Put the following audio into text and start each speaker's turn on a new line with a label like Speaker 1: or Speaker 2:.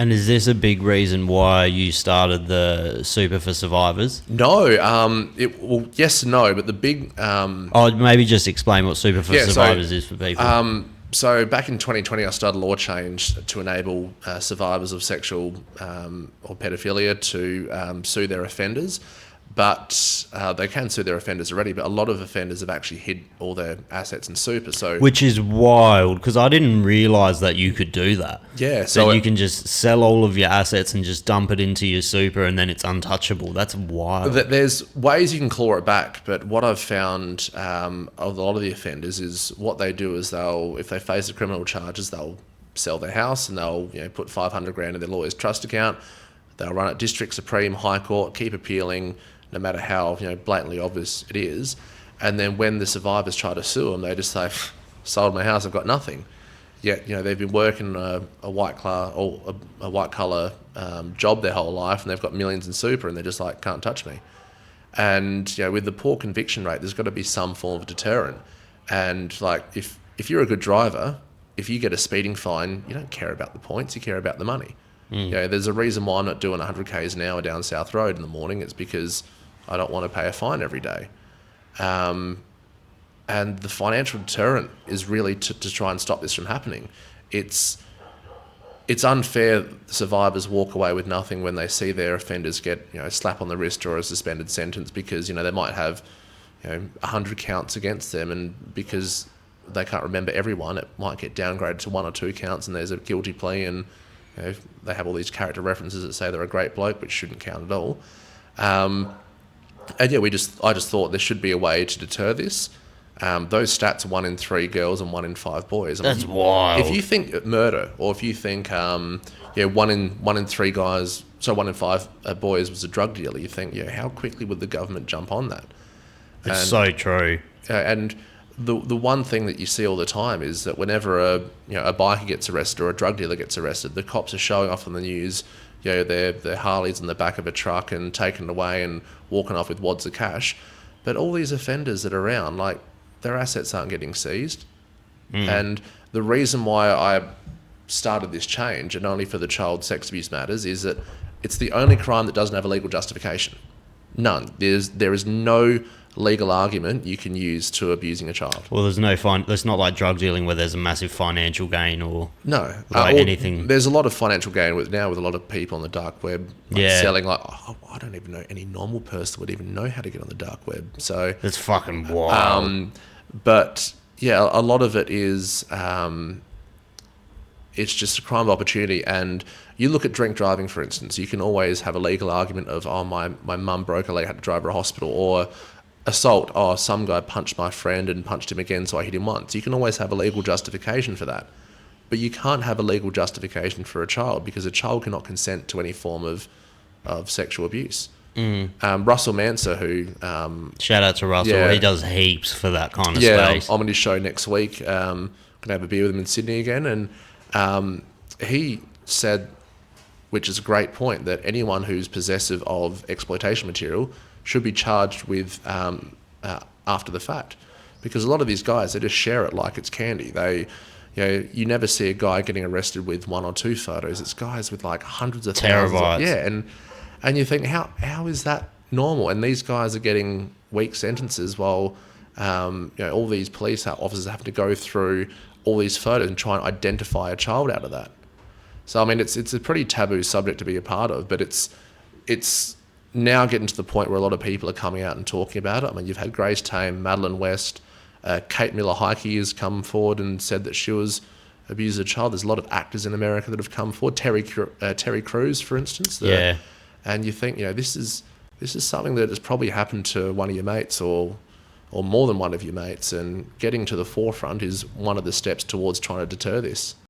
Speaker 1: And is this a big reason why you started the Super for Survivors?
Speaker 2: No, well, yes and no, but the big...
Speaker 1: Oh, maybe just explain what Super for Survivors is for people.
Speaker 2: So back in 2020, I started a law change to enable survivors of sexual or pedophilia to sue their offenders. But they can sue their offenders already, but a lot of offenders have actually hid all their assets in super. So,
Speaker 1: which is wild, because I didn't realise that you could do that.
Speaker 2: Yeah.
Speaker 1: So you can just sell all of your assets and just dump it into your super and then it's untouchable. That's wild.
Speaker 2: There's ways you can claw it back, but what I've found of a lot of the offenders is what they do is if they face the criminal charges, they'll sell their house and they'll put $500,000 in their lawyer's trust account. They'll run it district, supreme, high court, keep appealing, no matter how blatantly obvious it is. And then when the survivors try to sue them, they just say, sold my house, I've got nothing. Yet they've been working a white collar job their whole life, and they've got millions in super, and they're just like, can't touch me. And with the poor conviction rate, there's got to be some form of deterrent. And like if you're a good driver, if you get a speeding fine, you don't care about the points, you care about the money. There's a reason why I'm not doing 100 k's an hour down South Road in the morning. It's because I don't want to pay a fine every day. And the financial deterrent is really to try and stop this from happening. It's unfair survivors walk away with nothing when they see their offenders get a slap on the wrist or a suspended sentence, because they might have 100 counts against them, and because they can't remember everyone, it might get downgraded to 1 or 2 counts, and there's a guilty plea, and they have all these character references that say they're a great bloke, which shouldn't count at all. I just thought there should be a way to deter this. Those stats are 1 in 3 girls and 1 in 5 boys.
Speaker 1: That's wild.
Speaker 2: If you think murder, or if you think 1 in 3 guys, so 1 in 5 boys was a drug dealer, you think how quickly would the government jump on that?
Speaker 1: It's so true.
Speaker 2: And the one thing that you see all the time is that whenever a biker gets arrested or a drug dealer gets arrested, the cops are showing off on the news their Harleys in the back of a truck and taken away and walking off with wads of cash. But all these offenders that are around, like, their assets aren't getting seized. And the reason why I started this change, and only for the child sex abuse matters, is that it's the only crime that doesn't have a legal justification. None. There is no legal argument you can use to abusing a child.
Speaker 1: Well, there's no It's not like drug dealing where there's a massive financial gain or anything.
Speaker 2: There's a lot of financial gain with a lot of people on the dark web selling. Like, I don't even know any normal person would even know how to get on the dark web. So
Speaker 1: that's fucking wild.
Speaker 2: But yeah, a lot of it is it's just a crime of opportunity. And you look at drink driving, for instance, you can always have a legal argument of, my mum broke a leg, had to drive her to hospital, or assault, some guy punched my friend and punched him again, so I hit him once. You can always have a legal justification for that. But you can't have a legal justification for a child, because a child cannot consent to any form of sexual abuse. Russell Manser, who...
Speaker 1: shout out to Russell. He does heaps for that kind of space.
Speaker 2: I'm on his show next week. Going to have a beer with him in Sydney again. And he said, which is a great point, that anyone who's possessive of exploitation material should be charged with after the fact, because a lot of these guys, they just share it like it's candy. You never see a guy getting arrested with 1 or 2 photos. It's guys with like hundreds of thousands. And you think, how is that normal? And these guys are getting weak sentences while all these police officers have to go through all these photos and try and identify a child out of that. So I mean, it's a pretty taboo subject to be a part of, but it's now getting to the point where a lot of people are coming out and talking about it. I mean, you've had Grace Tame, Madeline West, Kate Miller-Heidke has come forward and said that she was abused as a child. There's a lot of actors in America that have come forward. Terry Crews, for instance. And you think, this is something that has probably happened to one of your mates or more than one of your mates, and getting to the forefront is one of the steps towards trying to deter this.